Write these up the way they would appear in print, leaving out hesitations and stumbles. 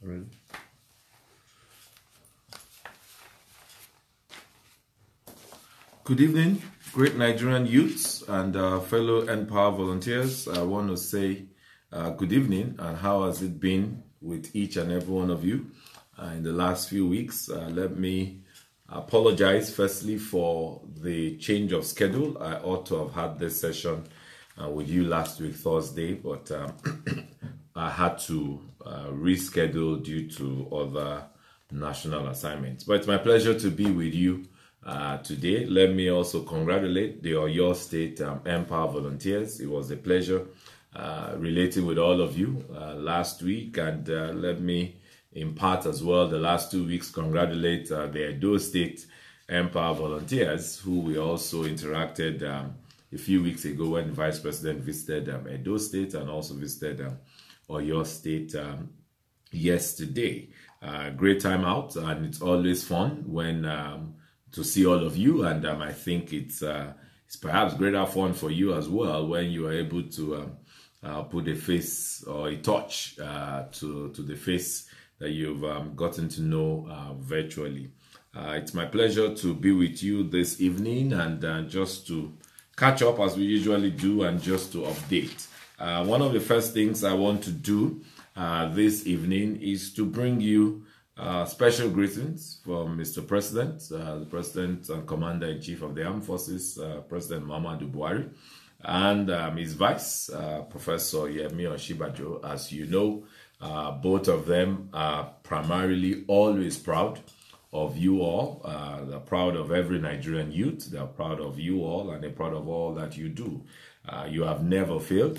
Really? Good evening, great Nigerian youths and fellow Empower volunteers. I want to say good evening, and how has it been with each and every one of you in the last few weeks? Let me apologize firstly for the change of schedule. I ought to have had this session with you last week, Thursday, but I had to reschedule due to other national assignments. But it's my pleasure to be with you today. Let me also congratulate the Oyo State Empower volunteers. It was a pleasure relating with all of you last week, and let me impart as well the last 2 weeks congratulate the Edo State Empower volunteers, who we also interacted a few weeks ago when the Vice President visited Edo State and also visited Oyo State yesterday. Great time out, and it's always fun when to see all of you, and I think it's perhaps greater fun for you as well when you are able to put a face or a touch to the face that you've gotten to know virtually. It's my pleasure to be with you this evening and just to catch up as we usually do and just to update. One of the first things I want to do this evening is to bring you special greetings from Mr. President, the President and Commander-in-Chief of the Armed Forces, President Muhammadu Buhari, and his Vice, Professor Yemi Osinbajo. As you know, both of them are primarily always proud of you all. They're proud of every Nigerian youth. They're proud of you all, and they're proud of all that you do. You have never failed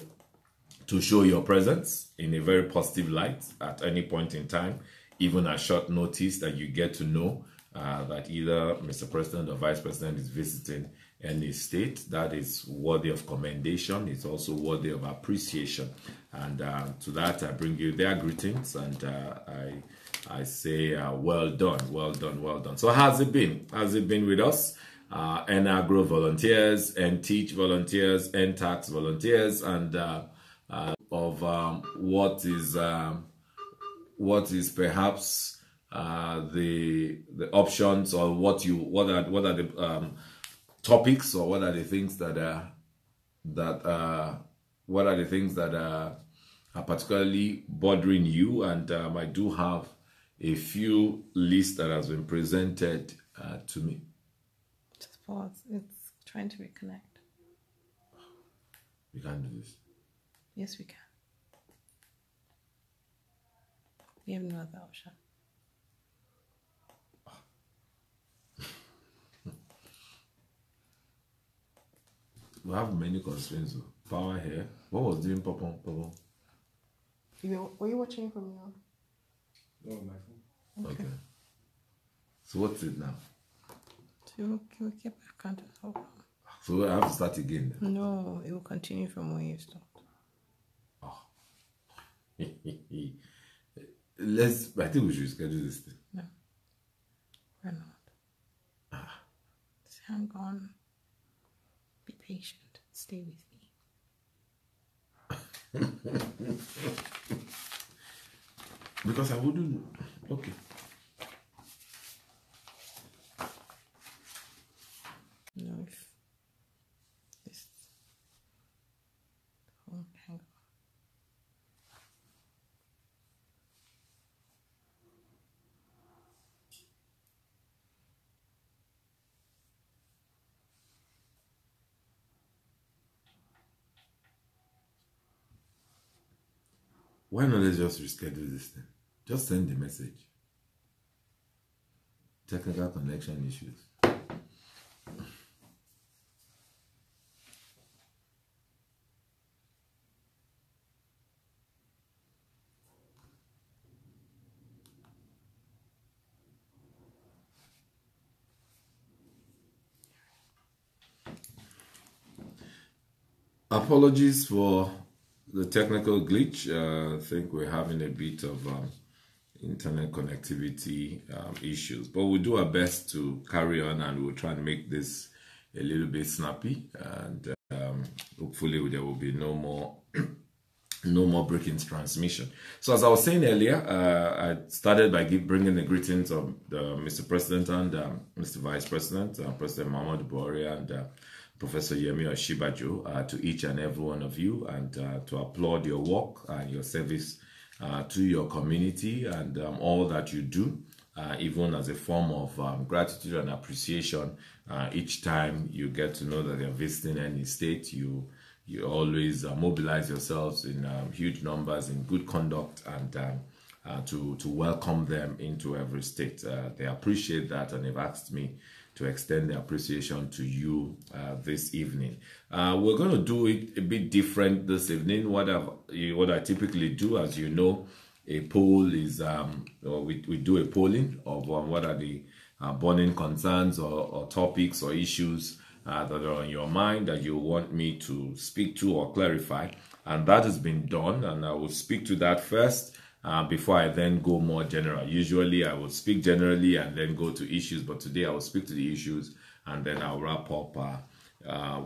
to show your presence in a very positive light at any point in time, even at short notice that you get to know that either Mr. President or Vice President is visiting any state. That is worthy of commendation. It's also worthy of appreciation. And to that, I bring you their greetings, and I say, well done, well done, well done. So how's it been? Has it been with us? NAGRO volunteers, NTEACH volunteers, NTAX volunteers, and of what is perhaps the options, or what are the topics, or what are the things that are particularly bothering you. And I do have a few lists that has been presented to me. Just pause. It's trying to reconnect. We can't do this. Yes, we can. We have no other option. We have many constraints. Power here. What was doing pop-on? Were you watching from your? No, my phone. Okay. So what's it now? So we'll get back onto the whole. So I have to start again. No, it will continue from where you stopped. Oh. I think we should schedule this thing. No, we're not. Just hang on. Be patient. Stay with me. Because I wouldn't. Okay. No, if this. Oh, hang on. Why not let's just reschedule this thing? Just send the message. Technical connection issues. Apologies for the technical glitch. I think we're having a bit of internet connectivity issues, but we'll do our best to carry on, and we'll try and make this a little bit snappy, and hopefully there will be no more no more breaking transmission. So as I was saying earlier, I started by bringing the greetings of Mr. President and Mr. Vice President, President Muhammadu Buhari and Professor Yemi Osinbajo, to each and every one of you, and to applaud your work and your service to your community and all that you do, even as a form of gratitude and appreciation. Each time you get to know that you're visiting any state, you always mobilize yourselves in huge numbers, in good conduct, and to welcome them into every state. They appreciate that, and they've asked me to extend the appreciation to you this evening. We're going to do it a bit different this evening. What I typically do, as you know, a poll is, we do a polling of what are the burning concerns or topics or issues that are on your mind that you want me to speak to or clarify. And that has been done, and I will speak to that first before I then go more general. Usually I will speak generally and then go to issues, but today I will speak to the issues and then I'll wrap up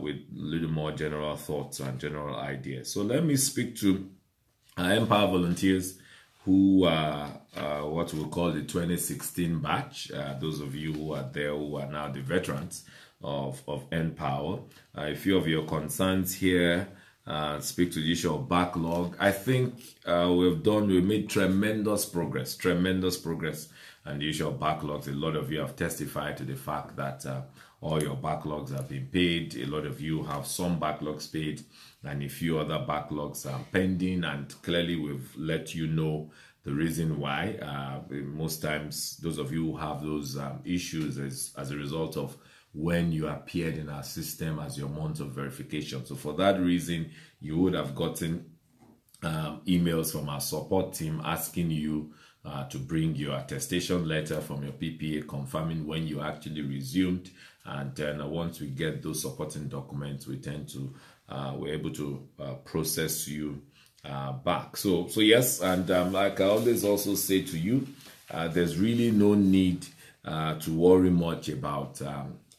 with a little more general thoughts and general ideas. So let me speak to Empower volunteers who are what we'll call the 2016 batch. Those of you who are there who are now the veterans of Empower. A few of your concerns here speak to the issue of backlog. I think we made tremendous progress on the issue of backlogs. A lot of you have testified to the fact that all your backlogs have been paid. A lot of you have some backlogs paid and a few other backlogs are pending, and clearly we've let you know the reason why. Most times those of you who have those issues is as a result of when you appeared in our system as your month of verification. So for that reason, you would have gotten emails from our support team asking you to bring your attestation letter from your PPA confirming when you actually resumed. And then once we get those supporting documents, we tend to, we're able to process you back. So yes, and like I always also say to you, there's really no need to worry much about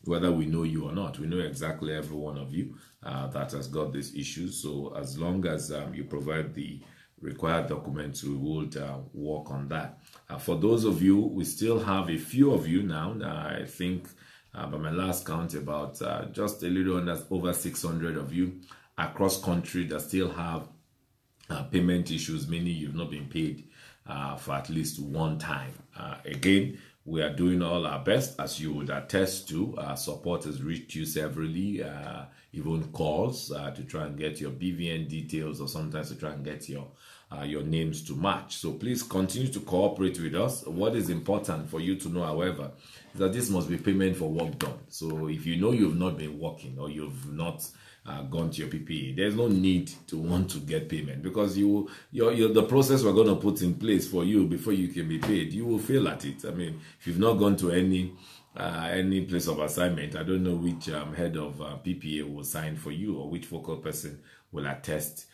whether we know you or not. We know exactly every one of you that has got these issues. So as long as you provide the required documents, we would work on that. For those of you, we still have a few of you now. I think by my last count, about just a little under over 600 of you across country that still have payment issues, meaning you've not been paid for at least one time. Again, we are doing all our best, as you would attest to. Support has reached you severally, even calls to try and get your BVN details, or sometimes to try and get your names to match. So please continue to cooperate with us. What is important for you to know, however, is that this must be payment for work done. So if you know you've not been working or you've not gone to your PPA, there's no need to want to get payment, because the process we're going to put in place for you before you can be paid, you will fail at it. I mean, if you've not gone to any place of assignment, I don't know which head of PPA will sign for you or which focal person will attest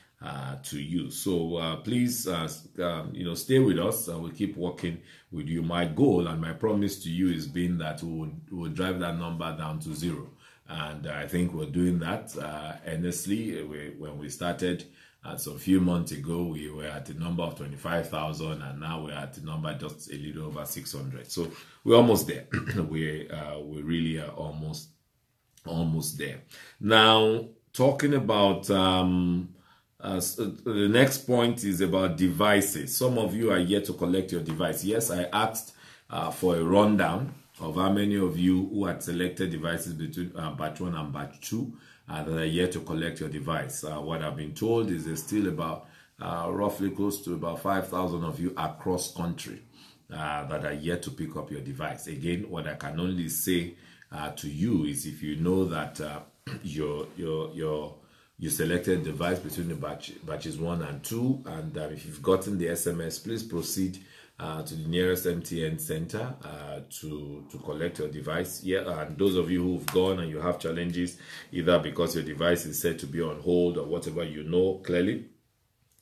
to you. So please, stay with us. We'll keep working with you. My goal and my promise to you is being that we will drive that number down to zero. And I think we're doing that earnestly. When we started so a few months ago, we were at the number of 25,000, and now we're at the number just a little over 600. So we're almost there. we really are almost there. Now, talking about the next point is about devices. Some of you are yet to collect your device. Yes, I asked for a rundown of how many of you who had selected devices between batch 1 and batch 2 that are yet to collect your device. What I've been told is there's still about roughly close to about 5,000 of you across country that are yet to pick up your device. Again, what I can only say to you is, if you know that you selected device between the batches 1 and 2, and if you've gotten the SMS, please proceed to the nearest MTN center to collect your device. Yeah, and those of you who've gone and you have challenges, either because your device is said to be on hold or whatever, you know clearly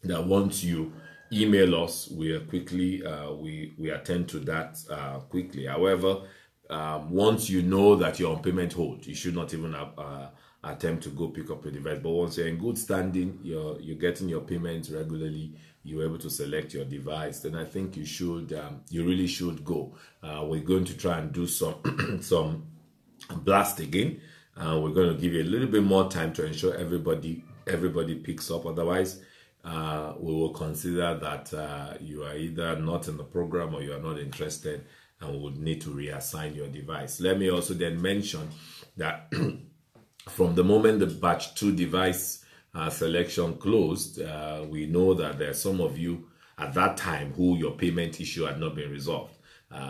that once you email us, we are quickly we attend to that quickly. However, once you know that you're on payment hold, you should not even attempt to go pick up a device. But once you're in good standing, you're getting your payments regularly, you're able to select your device, then I think you should, you really should go. We're going to try and do some some blast again. We're going to give you a little bit more time to ensure everybody picks up. Otherwise, we will consider that you are either not in the program or you are not interested, and we would need to reassign your device. Let me also then mention that from the moment the batch 2 device selection closed, we know that there are some of you at that time who your payment issue had not been resolved.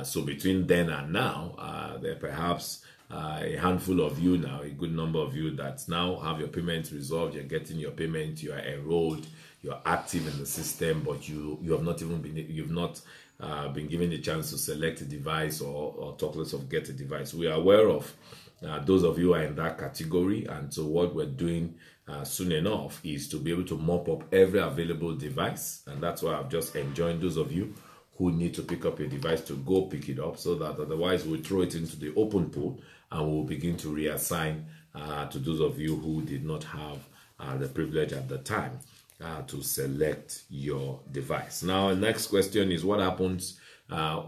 So between then and now, there are perhaps a handful of you now, a good number of you that now have your payments resolved. You're getting your payment, you are enrolled, you're active in the system, but you have not even been, you've not been given the chance to select a device or talk less of get a device. We are aware of those of you who are in that category, and so what we're doing soon enough is to be able to mop up every available device, and that's why I've just enjoined those of you who need to pick up a device to go pick it up, so that otherwise we'll throw it into the open pool and we'll begin to reassign to those of you who did not have the privilege at the time to select your device. Now, the next question is what happens.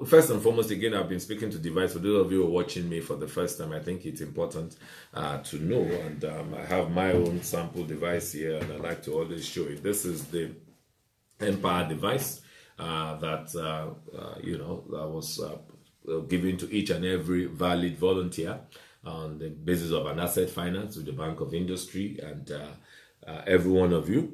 First and foremost, again, I've been speaking to device. For those of you who are watching me for the first time, I think it's important to know, and I have my own sample device here, and I like to always show it. This is the Empower device that was given to each and every valid volunteer on the basis of an asset finance with the Bank of Industry, and every one of you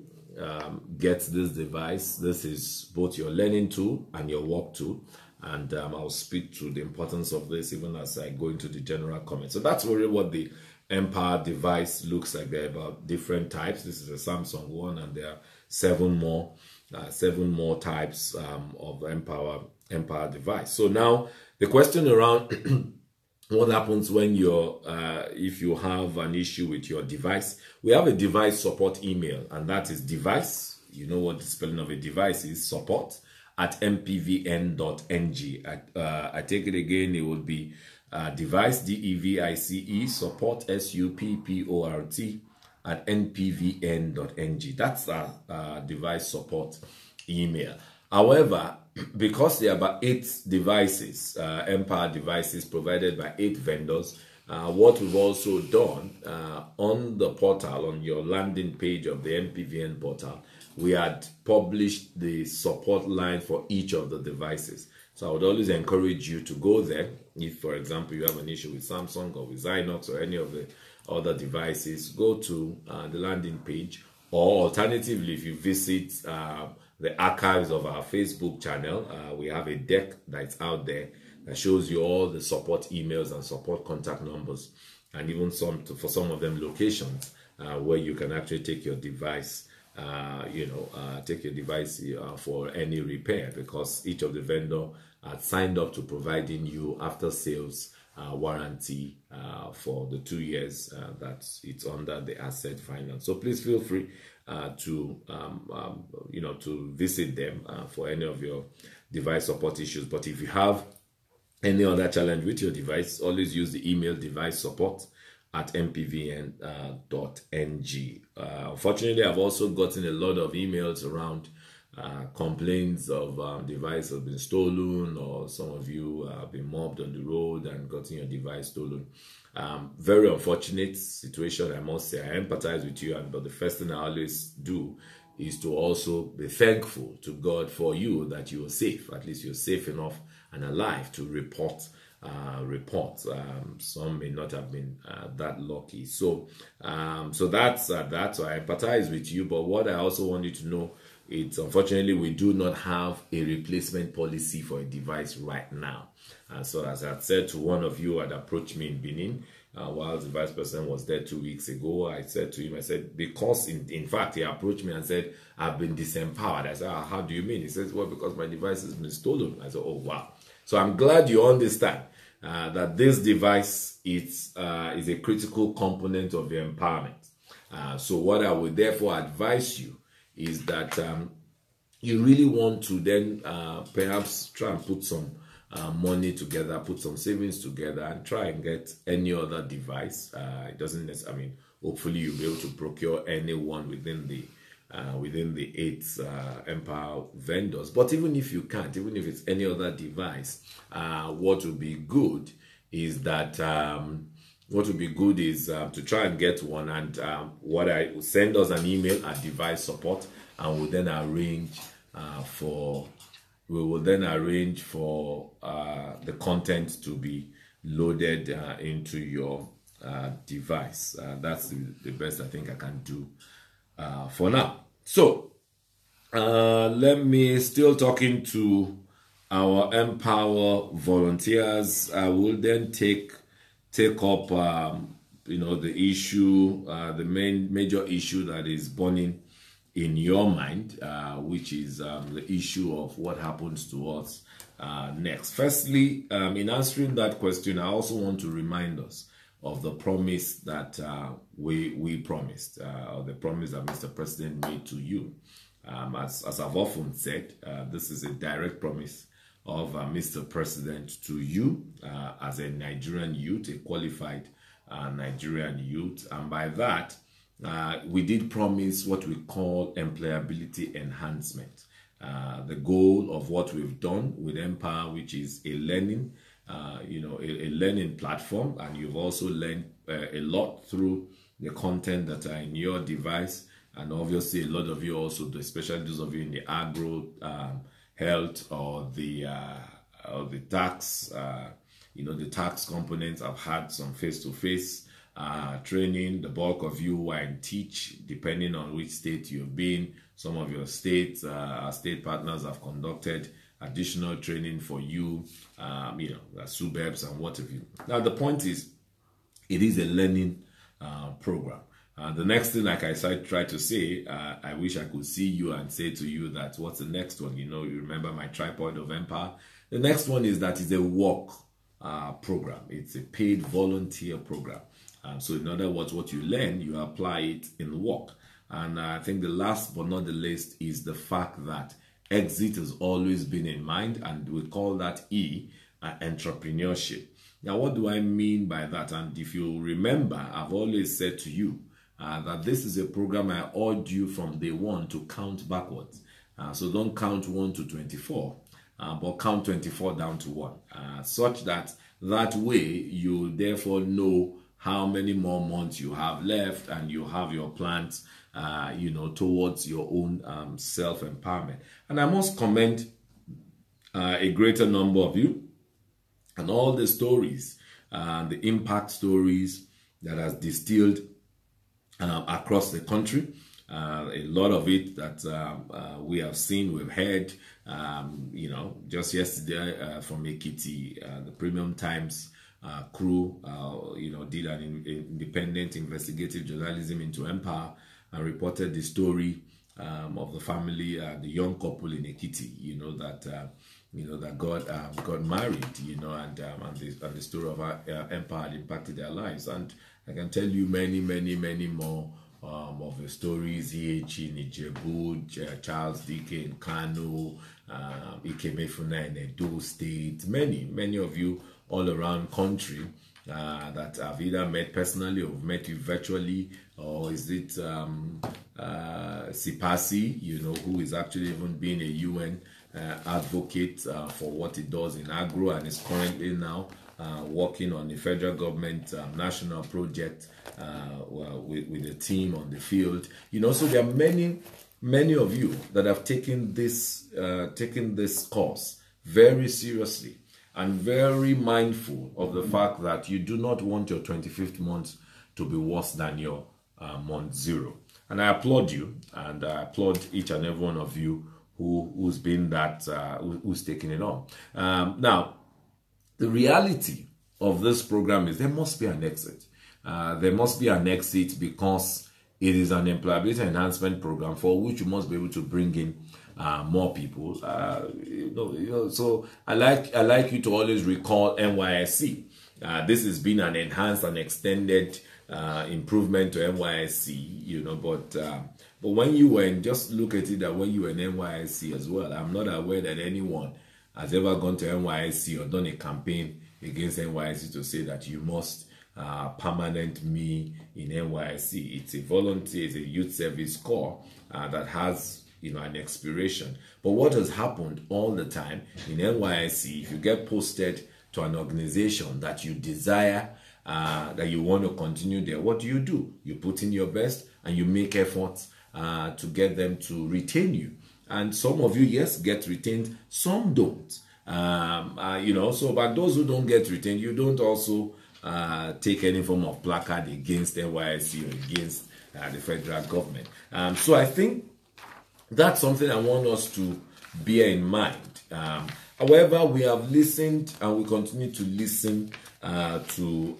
gets this device. This is both your learning tool and your work tool, and I'll speak to the importance of this even as I go into the general comment. So that's really what the Empower device looks like. There are about different types. This is a Samsung one, and there are seven more types of Empower device. So now the question around what happens when you're if you have an issue with your device. We have a device support email, and that is device, you know what the spelling of a device is, support @mpvn.ng. I take it again, it would be device, DEVICE, support, SUPPORT @npvn.ng. That's our device support email. However, because there are about 8 devices, Empower devices provided by 8 vendors, what we've also done on the portal, on your landing page of the MPVN portal, we had published the support line for each of the devices. So I would always encourage you to go there. If, for example, you have an issue with Samsung or with Zynox or any of the other devices, go to the landing page, or alternatively, if you visit the archives of our Facebook channel, we have a deck that's out there that shows you all the support emails and support contact numbers, and even for some of them locations where you can actually take your device, for any repair, because each of the vendor had signed up to providing you after sales warranty for the 2 years that it's under the asset finance. So please feel free to visit them for any of your device support issues. But if you have any other challenge with your device, always use the email device support @mpvn.ng. Unfortunately, I've also gotten a lot of emails around complaints of device has been stolen, or some of you have been mobbed on the road and gotten your device stolen. Very unfortunate situation, I must say. I empathize with you, but the first thing I always do is to also be thankful to God for you that you are safe. At least you're safe enough and alive to report. Some may not have been that lucky. So that's that. So I empathize with you. But what I also want you to know, it's unfortunately we do not have a replacement policy for a device right now. So as I said to one of you who had approached me in Benin, while the vice president was there 2 weeks ago, I said to him, because in fact he approached me and said, I've been disempowered. I said, how do you mean? He says, well, because my device has been stolen. I said, oh wow. So I'm glad you understand that this device is a critical component of your empowerment. So what I would therefore advise you is that you really want to then perhaps try and put some money together, put some savings together, and try and get any other device. It doesn't necessarily, I mean, hopefully you'll be able to procure any one within the 8 Empower vendors. But even if you can't, even if it's any other device, what would be good is that to try and get one, and what I send us an email at device support, and we'll then arrange for the content to be loaded into your device. That's the best I think I can do for now. So let me still talking to our Empower volunteers. I will then take up the issue, the major issue that is burning in your mind, which is the issue of what happens to us next. Firstly, in answering that question, I also want to remind us of the promise that we promised, or the promise that Mr. President made to you. As I've often said, this is a direct promise of Mr. President to you as a Nigerian youth, a qualified Nigerian youth. And by that, we did promise what we call employability enhancement. The goal of what we've done with Empower, which is a learning, a learning platform, and you've also learned a lot through the content that are in your device, and obviously a lot of you also, especially those of you in the agro, health, or the tax, the tax components. Have had some face-to-face training. The bulk of you who are in teach, depending on which state you've been. Some of your states, our state partners have conducted additional training for you, suburbs and what have you. Now, the point is, it is a learning program. The next thing, like I tried to say, I wish I could see you and say to you that what's the next one? You remember my tripod of Empower. The next one is that it's a work program. It's a paid volunteer program. So in other words, what you learn, you apply it in work. And I think the last but not the least is the fact that exit has always been in mind, and we call that entrepreneurship. Now, what do I mean by that? And if you remember, I've always said to you that this is a program I urge you from day one to count backwards. So don't count 1 to 24, but count 24 down to 1, such that way you therefore know how many more months you have left, and you have your plans towards your own self-empowerment. And I must commend a greater number of you and all the stories, the impact stories that has distilled across the country. A lot of it that we have seen, we've heard, just yesterday from Ekiti, the Premium Times crew, did an independent investigative journalism into Empower and reported the story of the family, the young couple in Ekiti, that got married, and the story of Empower had impacted their lives. And I can tell you many, many, many more of the stories. Ihechi in Ijebu, Charles Dike in Kano, Ikemefuna in Edo State, many of you all around country that I've either met personally or met you virtually, or is it Sipasi, who is actually even being a UN advocate for what it does in agro, and is currently now working on the federal government national project with a team on the field. So there are many of you that have taken this course very seriously, and very mindful of the fact that you do not want your 25th month to be worse than your month 0. And I applaud you, and I applaud each and every one of you who's been that, who's taken it on. Now, the reality of this program is there must be an exit. There must be an exit because it is an employability enhancement program for which you must be able to bring in more people. So I like you to always recall NYSC. This has been an enhanced and extended improvement to NYSC, but when you were just look at it that when you were in NYSC as well, I'm not aware that anyone has ever gone to NYSC or done a campaign against NYSC to say that you must permanent me in NYSC. It's a volunteer, it's a youth service corps that has an expiration. But what has happened all the time in NYSC, if you get posted to an organization that you desire, that you want to continue there, what do? You put in your best and you make efforts to get them to retain you. And some of you, yes, get retained, some don't. So but those who don't get retained, you don't also take any form of placard against NYSC or against the federal government. So I think that's something I want us to bear in mind. However, we have listened and we continue to listen to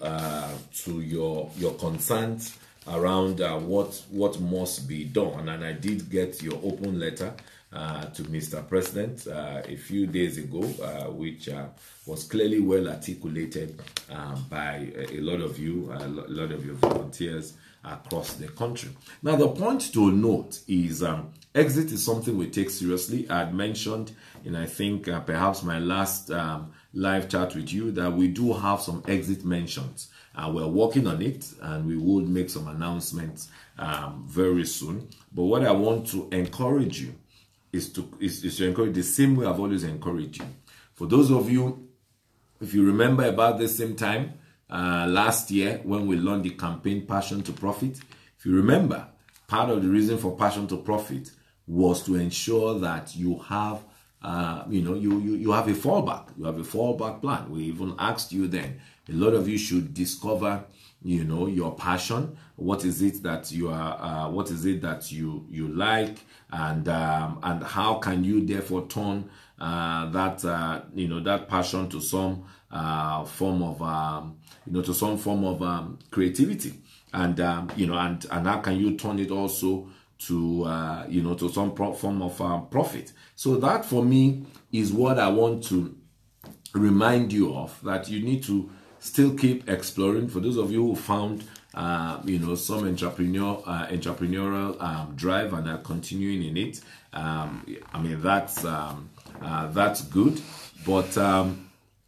your concerns around what must be done. And I did get your open letter to Mr. President a few days ago, which was clearly well articulated by a lot of you, a lot of your volunteers across the country. Now, the point to note is exit is something we take seriously. I had mentioned in, I think, perhaps my last live chat with you that we do have some exit mentions. We're working on it and we will make some announcements very soon. But what I want to encourage you is to encourage the same way I've always encouraged you. For those of you, if you remember about the same time last year when we launched the campaign Passion to Profit, if you remember, part of the reason for Passion to Profit was to ensure that you have you have a fallback. You have a fallback plan. We even asked you then, a lot of you should discover your passion. What is it that you are what is it that you like, and how can you therefore turn that passion to some form of creativity, and how can you turn it also to to some form of profit. So that for me is what I want to remind you of, that you need to still keep exploring. For those of you who found some entrepreneurial drive and are continuing in it, that's good. But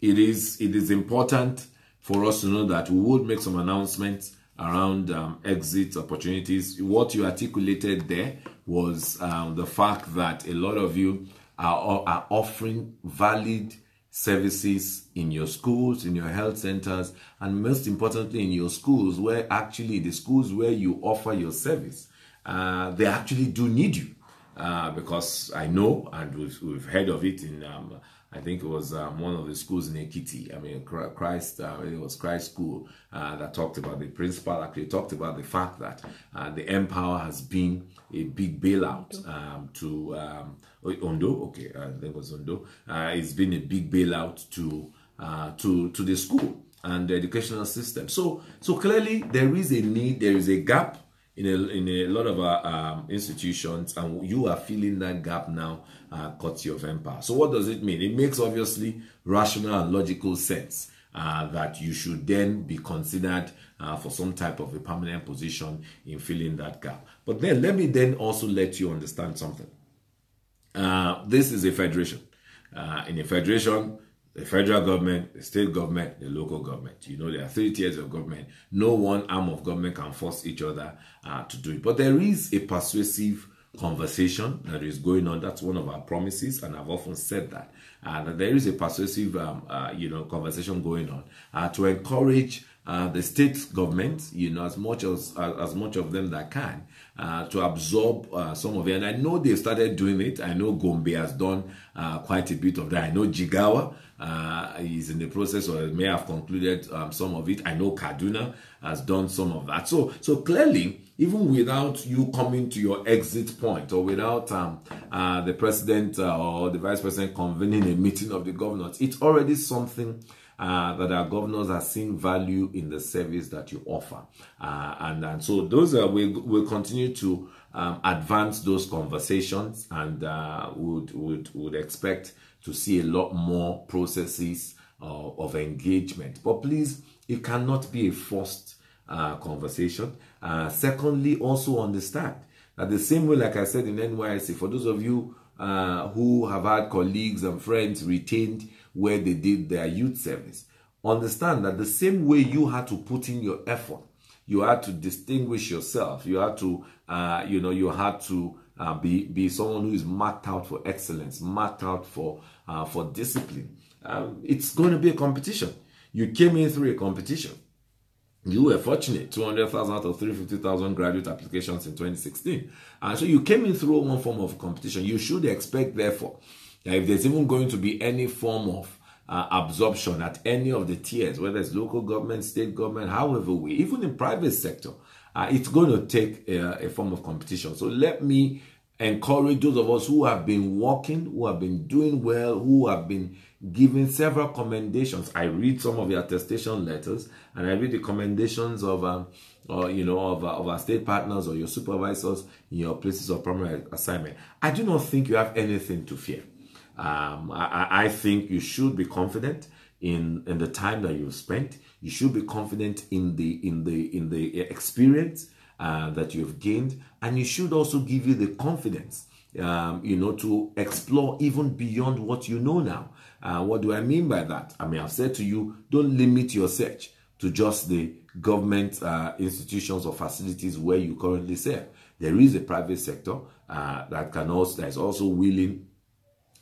it is important for us to know that we would make some announcements around exit opportunities. What you articulated there was the fact that a lot of you are offering valid services in your schools, in your health centers, and most importantly in your schools, where actually the schools where you offer your service, they actually do need you. Because I know, and we've heard of it in, I think it was one of the schools in Ekiti. It was Christ School that talked about, the principal actually talked about the fact that the Empower has been a big bailout to Ondo. Okay, I think it was Ondo. It's been a big bailout to the school and the educational system. So clearly there is a need, there is a gap in a lot of our institutions, and you are filling that gap now, courtesy of Empower. So what does it mean? It makes obviously rational and logical sense that you should then be considered for some type of a permanent position in filling that gap. But then let me then also let you understand something. This is a federation. In a federation, the federal government, the state government, the local government. There are 3 tiers of government. No one arm of government can force each other to do it. But there is a persuasive conversation that is going on. That's one of our promises, and I've often said that there is a persuasive conversation going on to encourage the state government, as much of them that can, to absorb some of it. And I know they've started doing it. I know Gombe has done quite a bit of that. I know Jigawa is in the process, or may have concluded some of it. I know Kaduna has done some of that. So clearly, even without you coming to your exit point, or without the president or the vice president convening a meeting of the governors, it's already something that our governors are seeing value in the service that you offer. And so those we'll continue to advance those conversations, and would expect to see a lot more processes of engagement. But please, it cannot be a forced conversation. Secondly, also understand that the same way, like I said in NYSC, for those of you who have had colleagues and friends retained where they did their youth service, understand that the same way you had to put in your effort, you had to distinguish yourself, you had to, you had to be someone who is marked out for excellence, marked out for discipline. It's going to be a competition. You came in through a competition. You were fortunate, 200,000 out of 350,000 graduate applications in 2016. And so you came in through one form of competition. You should expect, therefore, that if there's even going to be any form of absorption at any of the tiers, whether it's local government, state government, however way, even in private sector, it's going to take a form of competition. So let me encourage those of us who have been working, who have been doing well, who have been given several commendations. I read some of the attestation letters, and I read the commendations of our state partners or your supervisors in your places of primary assignment. I do not think you have anything to fear. I think you should be confident in the time that you've spent. You should be confident in the experience that you've gained, and you should also give you the confidence to explore even beyond what you know now. What do I mean by that? I mean, I've said to you, don't limit your search to just the government institutions or facilities where you currently serve. There is a private sector that is also willing,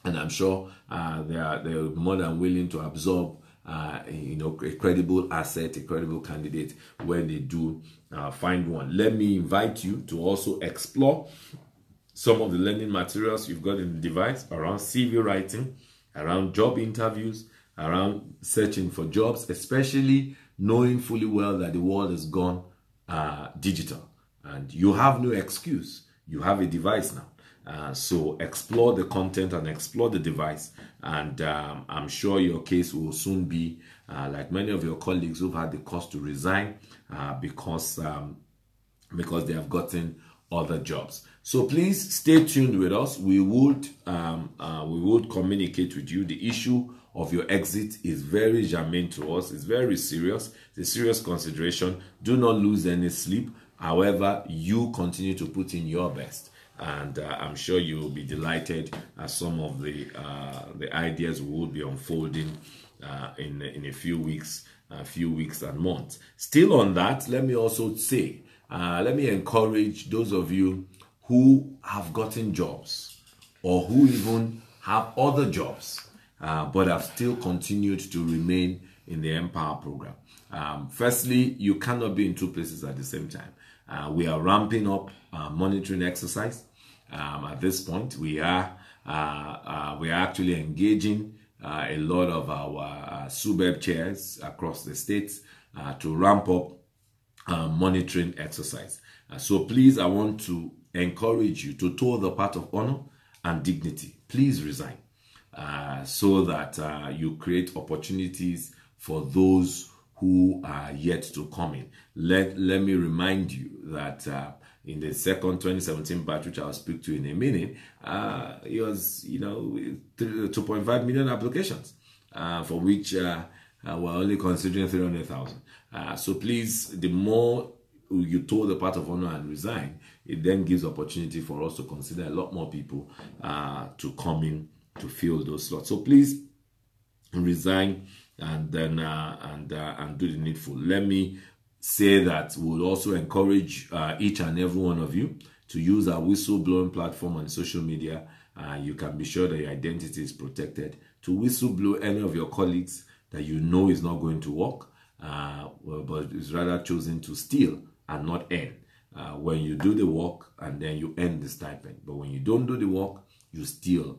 and I'm sure they're more than willing to absorb a credible asset, a credible candidate when they do find one. Let me invite you to also explore some of the learning materials you've got in the device around CV writing, around job interviews, around searching for jobs, especially knowing fully well that the world has gone digital. And you have no excuse. You have a device now. So explore the content and explore the device. And I'm sure your case will soon be like many of your colleagues who've had the cause to resign because they have gotten other jobs. So please stay tuned with us. We would communicate with you. The issue of your exit is very germane to us. It's very serious. It's a serious consideration. Do not lose any sleep. However, you continue to put in your best, and I'm sure you will be delighted at some of the ideas we will be unfolding in a few weeks and months. Still on that, let me also say, let me encourage those of you who have gotten jobs or who even have other jobs but have still continued to remain in the Empower program. Firstly, you cannot be in two places at the same time. We are ramping up monitoring exercise. At this point, we are actually engaging a lot of our SUBEB chairs across the states to ramp up monitoring exercise. So please, I want to encourage you to toe the path of honor and dignity. Please resign so that you create opportunities for those who are yet to come in. Let me remind you that in the second 2017 batch, which I'll speak to in a minute, it was 2.5 million applications, for which we're only considering 300,000. So please, the more you toe the path of honor and resign, it then gives opportunity for us to consider a lot more people to come in to fill those slots. So please resign and then and do the needful. Let me say that we'll also encourage each and every one of you to use our whistleblowing platform on social media. You can be sure that your identity is protected. To whistleblow any of your colleagues that you know is not going to work, but is rather choosing to steal and not earn. When you do the work and then you earn the stipend, but when you don't do the work, you steal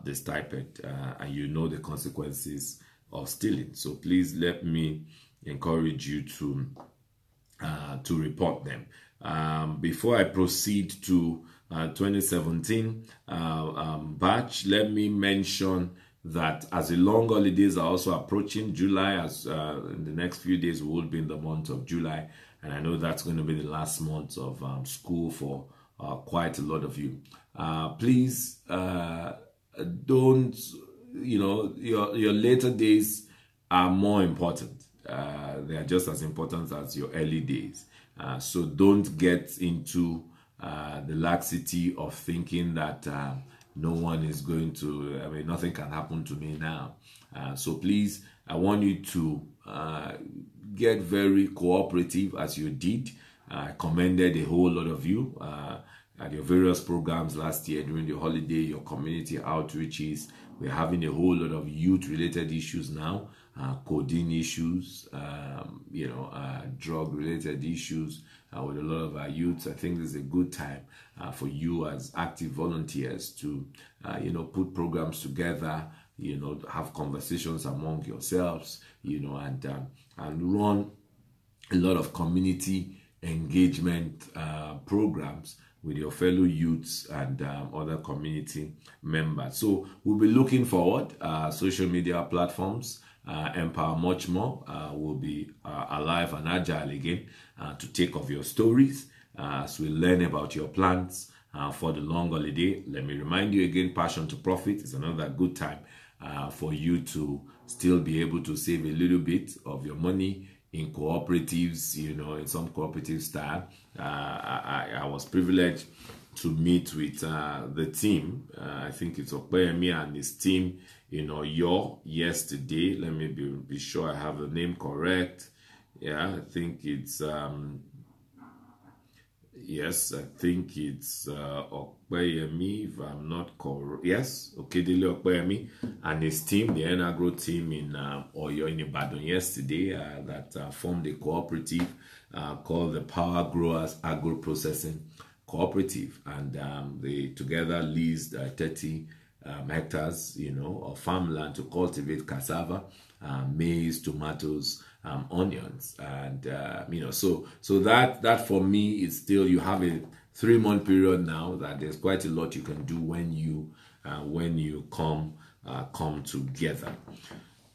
the stipend, and you know the consequences of stealing. So please let me encourage you to report them. Before I proceed to 2017 batch, let me mention that as the long holidays are also approaching, July, as in the next few days, we will be in the month of July, and I know that's going to be the last month of school for quite a lot of you. Please don't, your later days are more important. They are just as important as your early days. So don't get into the laxity of thinking that no one is going to, I mean, nothing can happen to me now. So please, I want you to get very cooperative as you did. I commended a whole lot of you at your various programs last year during the holiday, your community outreaches. We're having a whole lot of youth-related issues now, coding issues, drug-related issues with a lot of our youths. I think this is a good time for you as active volunteers to, put programs together, have conversations among yourselves, and run a lot of community engagement programs with your fellow youths and other community members. So we'll be looking forward. Social media platforms, Empower Much More, will be alive and agile again to take of your stories as we learn about your plans for the long holiday. Let me remind you again, Passion to Profit is another good time for you to still be able to save a little bit of your money in cooperatives, in some cooperative style. I was privileged to meet with the team. I think it's Okpeyemi and his team in Oyo yesterday. Let me be sure I have the name correct. Yeah, I think it's Okpeyemi, if I'm not correct. Yes, Okedele Okpeyemi and his team, the Enagro team in Oyo in Ibadan yesterday, that formed a cooperative called the Power Growers Agro Processing Cooperative, and they together leased 30 hectares, of farmland to cultivate cassava, maize, tomatoes, onions, and so that for me is still, you have a 3-month period now that there's quite a lot you can do when you come together.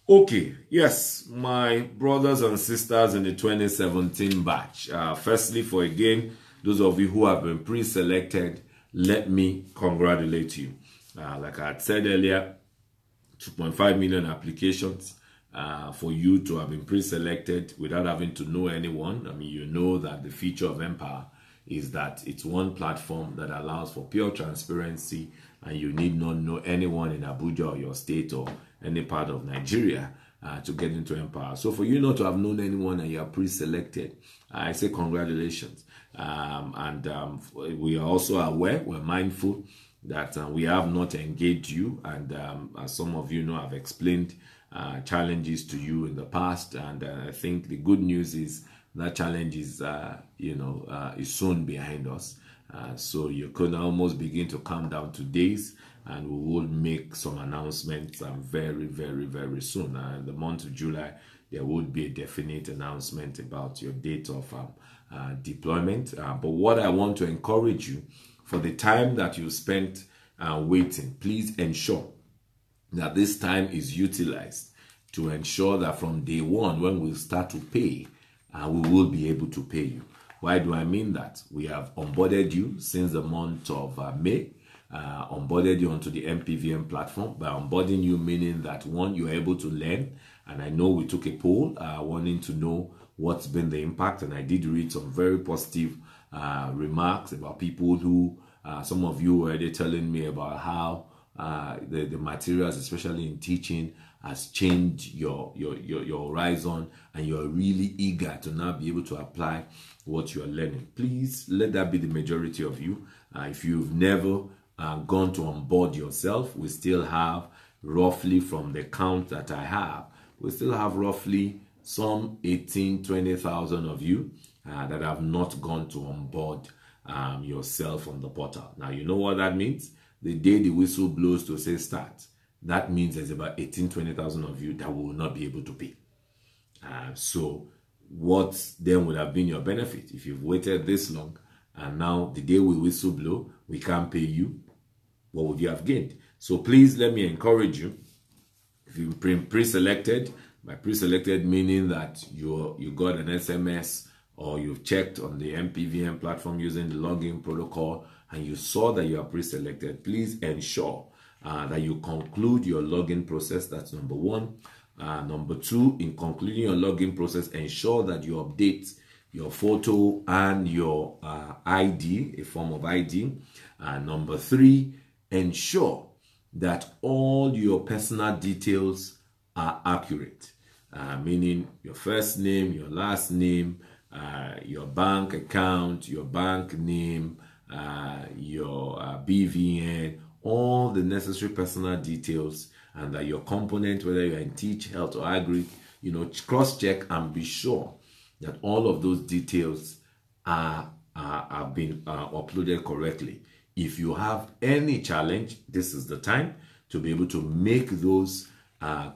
Okay, yes, my brothers and sisters in the 2017 batch. Firstly, for again, those of you who have been pre-selected, let me congratulate you. Like I had said earlier, 2.5 million applications for you to have been pre-selected without having to know anyone. I mean, you know that the feature of Empower is that it's one platform that allows for pure transparency, and you need not know anyone in Abuja or your state or any part of Nigeria to get into Empower. So for you not to have known anyone and you are pre-selected, I say congratulations. We are also aware, we're mindful that we have not engaged you, and as some of you know, I've explained challenges to you in the past, and I think the good news is that challenge is is soon behind us. So you could almost begin to count down to days, and we will make some announcements very, very, very soon. In the month of July, there would be a definite announcement about your date of deployment. But what I want to encourage you, for the time that you spent waiting, please ensure that this time is utilized to ensure that from day one, when we start to pay, we will be able to pay you. Why do I mean that? We have onboarded you since the month of May, onboarded you onto the MPVM platform. By onboarding you, meaning that, one, you're able to learn. And I know we took a poll wanting to know what's been the impact, and I did read some very positive remarks about people who, some of you were already telling me about how the materials, especially in teaching, has changed your horizon, and you're really eager to now be able to apply what you're learning. Please let that be the majority of you. If you've never gone to onboard yourself, we still have roughly, from the count that I have, we still have roughly some 20,000 of you that have not gone to onboard yourself on the portal. Now, you know what that means? The day the whistle blows to say start, that means there's about 20,000 of you that will not be able to pay. So what then would have been your benefit if you've waited this long, and now the day we whistle blow, we can't pay you? What would you have gained? So please let me encourage you. If you've been pre-selected, by pre-selected meaning that you got an SMS, or you've checked on the MPVM platform using the login protocol and you saw that you are pre-selected, please ensure that you conclude your login process. That's number one. Number two, in concluding your login process, ensure that you update your photo and your ID, a form of ID. Number three, ensure that all your personal details are accurate, meaning your first name, your last name, your bank account, your bank name, your BVN, all the necessary personal details, and that your component, whether you're in teach, health, or agri, cross-check and be sure that all of those details have been uploaded correctly. If you have any challenge, this is the time to be able to make those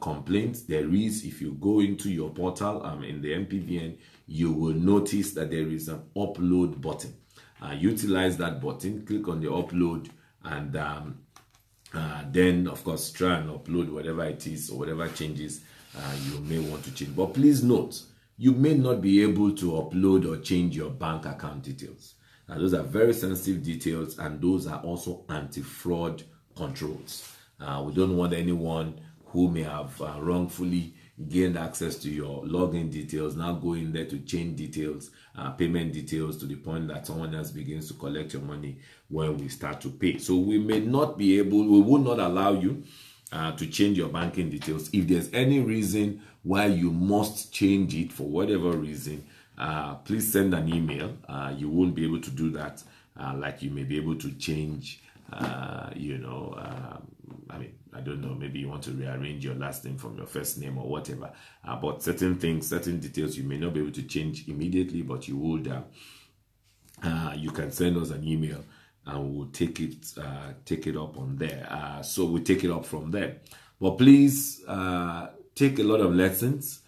complaints. There is, if you go into your portal in the MPVN, you will notice that there is an upload button. Utilize that button, click on the upload, and then of course try and upload whatever it is or whatever changes you may want to change. But please note, you may not be able to upload or change your bank account details. Those are very sensitive details, and those are also anti-fraud controls. We don't want anyone who may have wrongfully gained access to your login details now go in there to change details, payment details, to the point that someone else begins to collect your money when we start to pay. So we may not be able, we will not allow you to change your banking details. If there's any reason why you must change it for whatever reason, please send an email. You won't be able to do that. Like you may be able to change, I don't know, maybe you want to rearrange your last name from your first name or whatever. But certain things, certain details, you may not be able to change immediately, but you would. You can send us an email, and we'll take it up on there. So we take it up from there. But please take a lot of lessons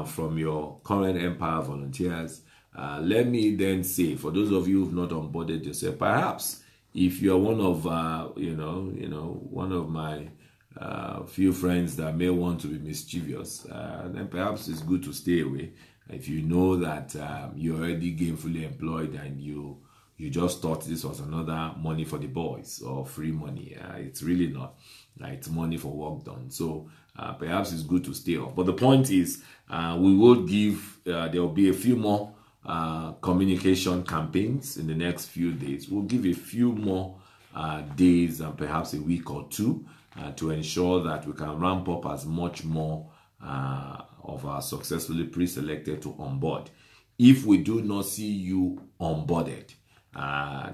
from your current Empower volunteers. Let me then say, for those of you who've not onboarded yourself, perhaps if you're one of one of my few friends that may want to be mischievous, then perhaps it's good to stay away. If you know that you're already gainfully employed and you just thought this was another money for the boys or free money, it's really not. It's money for work done. So perhaps it's good to stay off. But the point is, we will give, there will be a few more communication campaigns in the next few days. We'll give a few more days and perhaps a week or two to ensure that we can ramp up as much more of our successfully pre-selected to onboard. If we do not see you onboarded,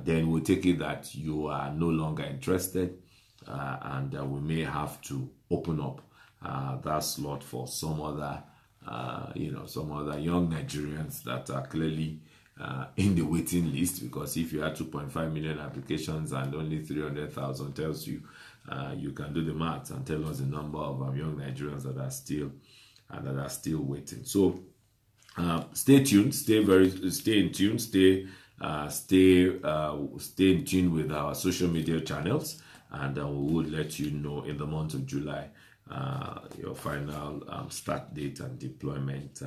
then we'll take it that you are no longer interested, and we may have to open up that slot for some other some other young Nigerians that are clearly in the waiting list. Because if you had 2.5 million applications and only 300,000 tells you, you can do the math and tell us the number of young Nigerians that are still waiting. So stay tuned, stay in tune, stay in tune with our social media channels, and we will let you know in the month of July your final start date and deployment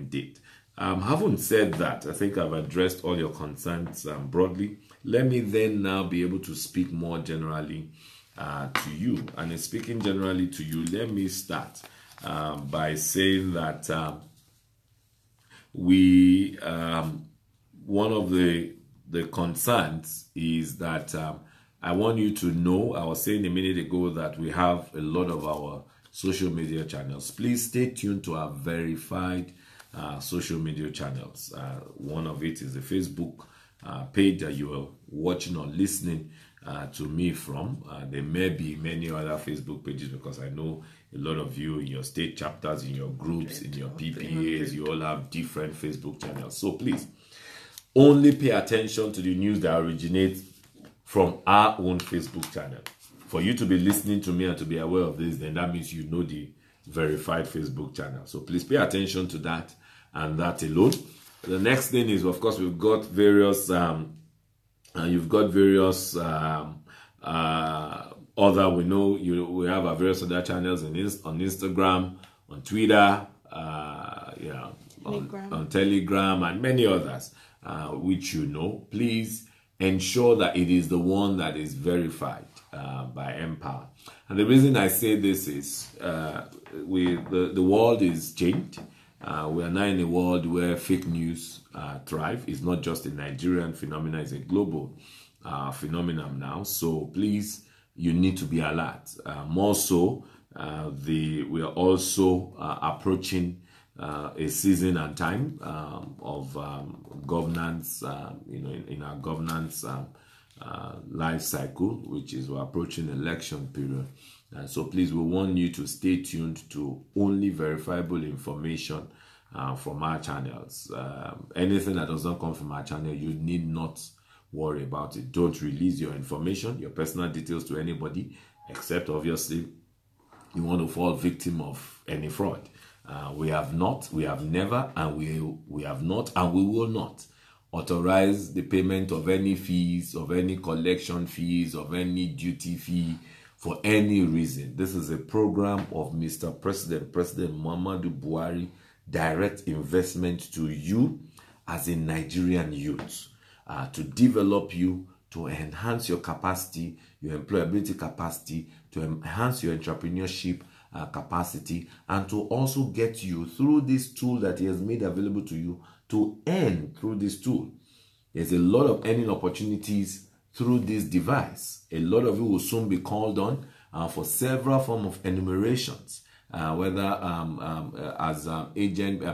date. Having said that, I think I've addressed all your concerns broadly. Let me then now be able to speak more generally to you. And in speaking generally to you, let me start by saying that one of the concerns is that I want you to know, I was saying a minute ago that we have a lot of our social media channels. Please stay tuned to our verified social media channels. One of it is the Facebook page that you are watching or listening to me from. There may be many other Facebook pages, because I know a lot of you in your state chapters, in your groups, in your PPAs, you all have different Facebook channels. So please, only pay attention to the news that originates from our own Facebook channel. For you to be listening to me and to be aware of this, then that means you know the verified Facebook channel. So please pay attention to that and that alone. The next thing is, of course, we've got various other, we have our various other channels on Instagram, on Twitter, on Telegram, and many others, which you know. Please ensure that it is the one that is verified by Empower. And the reason I say this is the world is changed. We are now in a world where fake news thrive. It's not just a Nigerian phenomenon, it's a global phenomenon now. So please, you need to be alert. More so, we are also approaching a season and time of governance, in our governance life cycle, which is we're approaching election period. So please, we want you to stay tuned to only verifiable information from our channels. Anything that does not come from our channel, you need not worry about it. Don't release your information, your personal details to anybody, except obviously you want to fall victim of any fraud. We have never, and we have not, and we will not authorize the payment of any fees, of any collection fees, of any duty fee for any reason. This is a program of Mr. President Muhammadu Buhari, direct investment to you as a Nigerian youth, to develop you, to enhance your capacity, your employability capacity, to enhance your entrepreneurship capacity, and to also get you through this tool that he has made available to you to earn through this tool. There's a lot of earning opportunities through this device. A lot of you will soon be called on for several forms of enumerations, whether as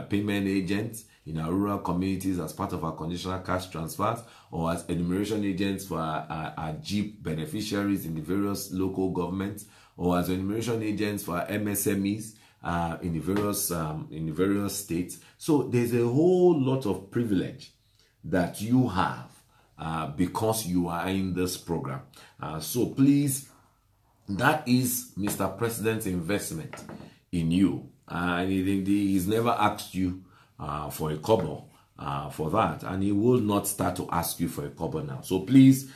payment agents in our rural communities as part of our conditional cash transfers, or as enumeration agents for our GIP beneficiaries in the various local governments, or as enumeration agents for our MSMEs in the various states. So there's a whole lot of privilege that you have because you are in this program. So please, that is Mr. President's investment in you. And he's never asked you for a kobo for that, and he will not start to ask you for a kobo now. So please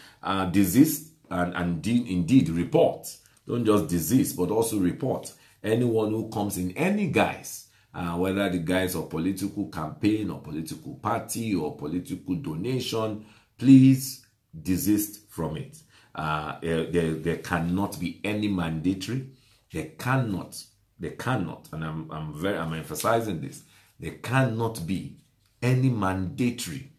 desist and indeed report. Don't just desist, but also report anyone who comes in any guise, whether the guise of political campaign or political party or political donation. Please desist from it. There cannot be any mandatory. There cannot, and I'm emphasizing this. There cannot be any mandatory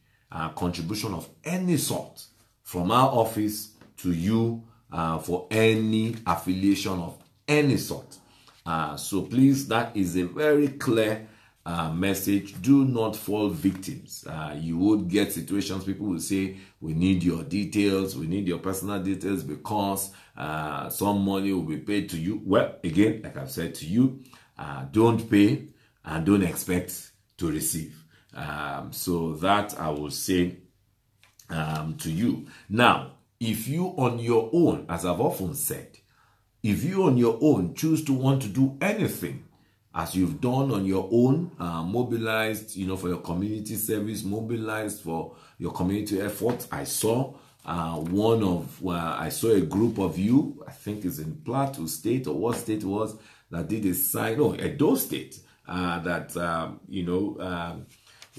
contribution of any sort from our office to you for any affiliation of any sort. So please, that is a very clear message. Do not fall victims. You would get situations, people will say, we need your details, we need your personal details because some money will be paid to you. Well, again, like I've said to you, don't pay and don't expect to receive. So that I will say to you. Now, if you on your own, as I've often said, if you on your own choose to want to do anything, as you've done on your own, mobilized, for your community service, mobilized for your community efforts. I saw I saw a group of you, I think it's in Plateau State or what state it was, that did a sign, Edo State, that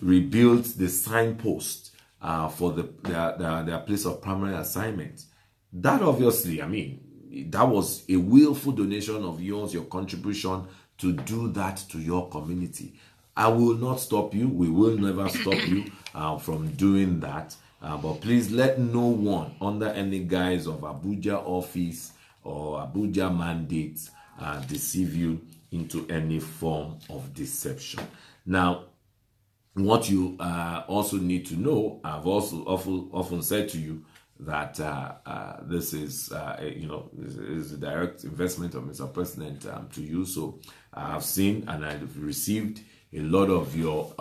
rebuilt the signpost for their place of primary assignment. That obviously, that was a willful donation of yours, your contribution to do that to your community. I will not stop you. We will never stop you from doing that. But please let no one under any guise of Abuja office or Abuja mandates deceive you into any form of deception. Now, what you also need to know, I've also often said to you that this is a direct investment of Mr. President to you. So I've seen and I've received a lot of your,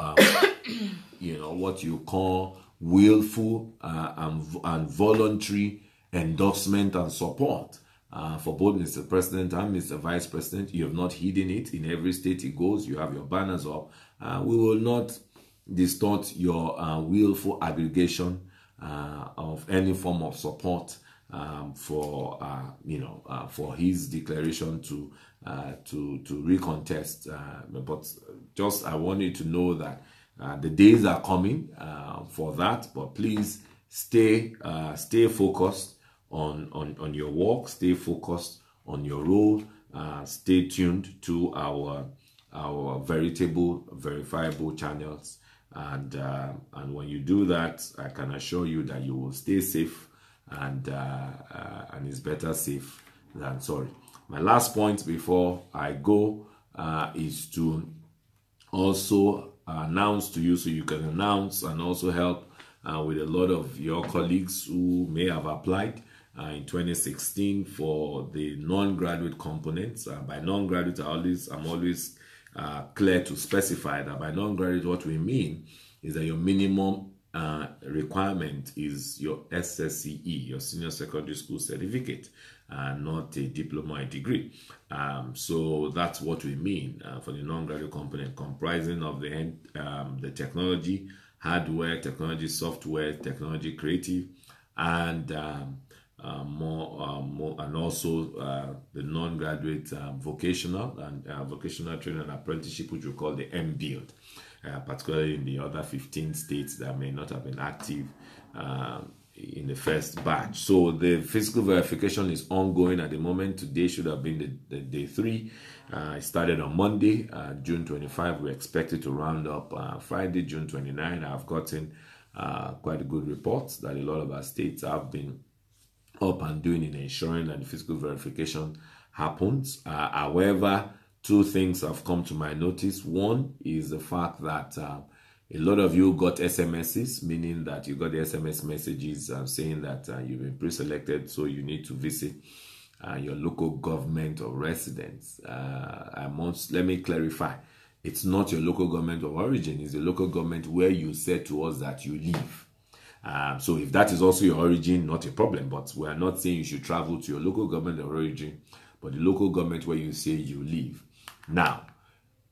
what you call willful and voluntary endorsement and support for both Mr. President and Mr. Vice President. You have not hidden it. In every state he goes, you have your banners up. We will not distort your willful aggregation of any form of support for his declaration to recontest. But just I want you to know that the days are coming for that. But please stay focused on your work. Stay focused on your role. Stay tuned to our verifiable channels. And when you do that, I can assure you that you will stay safe and it's better safe than sorry. My last point before I go is to also announce to you, so you can announce and also help with a lot of your colleagues who may have applied in 2016 for the non-graduate components. By non-graduate, I'm always clear to specify that by non-graduate, what we mean is that your minimum requirement is your SSCE, your senior secondary school certificate, not a diploma or degree. So that's what we mean for the non-graduate component, comprising of the technology, hardware, technology, software, technology, creative, and more and also the non-graduate vocational and vocational training and apprenticeship, which we call the MBuild, particularly in the other 15 states that may not have been active in the first batch. So the physical verification is ongoing at the moment. Today should have been the day 3. It started on Monday, June 25. We expect it to round up Friday, June 29. I've gotten quite good reports that a lot of our states have been up and doing in ensuring that the physical verification happens. However, 2 things have come to my notice. One is the fact that a lot of you got SMSs, meaning that you got the SMS messages saying that you've been pre-selected, so you need to visit your local government or residence. Let me clarify. It's not your local government of origin. It's the local government where you said to us that you live. So if that is also your origin, not a problem. But we are not saying you should travel to your local government of origin, but the local government where you say you live. Now,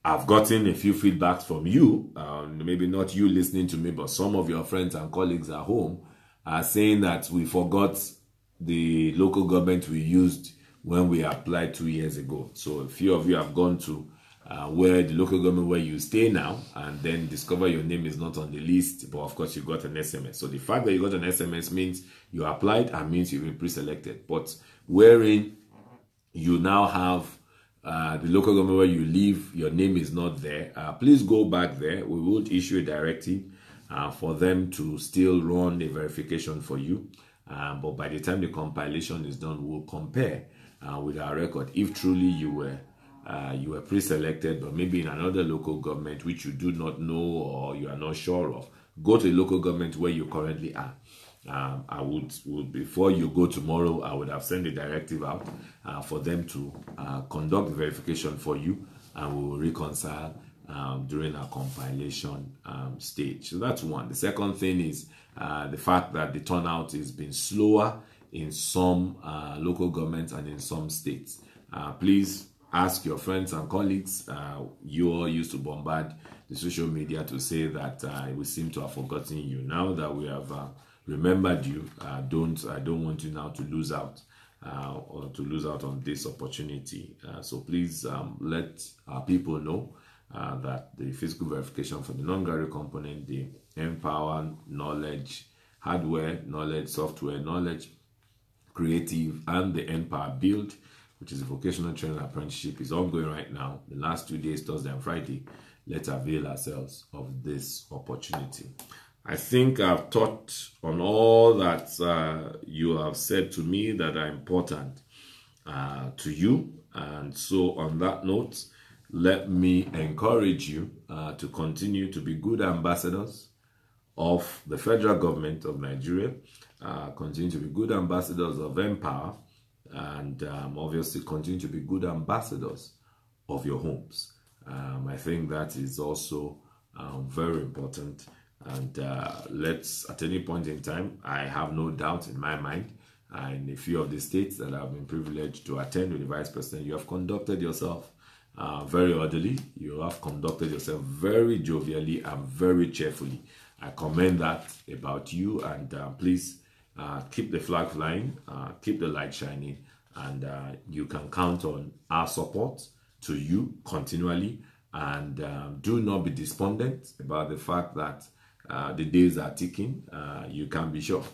I've gotten a few feedbacks from you, maybe not you listening to me, but some of your friends and colleagues at home are saying that we forgot the local government we used when we applied 2 years ago. So a few of you have gone to where the local government where you stay now and then discover your name is not on the list, but of course you got an SMS. So the fact that you got an SMS means you applied and means you've been pre-selected. But wherein you now have the local government where you live, your name is not there, please go back there. We will issue a directive for them to still run a verification for you. But by the time the compilation is done, we'll compare with our record. If truly you were pre-selected, but maybe in another local government which you do not know or you are not sure of, go to the local government where you currently are. I would before you go tomorrow, I would have sent a directive out for them to conduct the verification for you, and we will reconcile during our compilation stage. So that's one. The second thing is the fact that the turnout has been slower in some local governments and in some states. Please ask your friends and colleagues. You all used to bombard the social media to say that we seem to have forgotten you. Now that we have remembered you, I don't want you now to lose out or to lose out on this opportunity. So please let our people know that the physical verification for the non-graduate component, the Empower knowledge, hardware knowledge, software knowledge, creative, and the Empower build, which is a vocational training apprenticeship, is ongoing right now. The last 2 days, Thursday and Friday. Let's avail ourselves of this opportunity. I think I've touched on all that you have said to me that are important to you. And so on that note, let me encourage you to continue to be good ambassadors of the federal government of Nigeria, continue to be good ambassadors of Empower, and obviously continue to be good ambassadors of your homes. I think that is also very important. And let's, at any point in time, I have no doubt in my mind, in a few of the states that I've been privileged to attend with the Vice President, you have conducted yourself very orderly. You have conducted yourself very jovially and very cheerfully. I commend that about you, and please keep the flag flying, keep the light shining, and you can count on our support to you continually. And do not be despondent about the fact that the days are ticking. You can be sure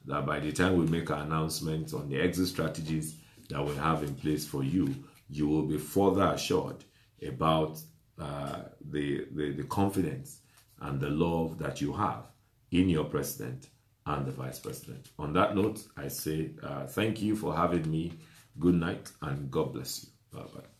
that by the time we make our announcements on the exit strategies that we have in place for you, you will be further assured about the confidence and the love that you have in your president and the Vice President. On that note, I say thank you for having me. Good night and God bless you. Bye-bye.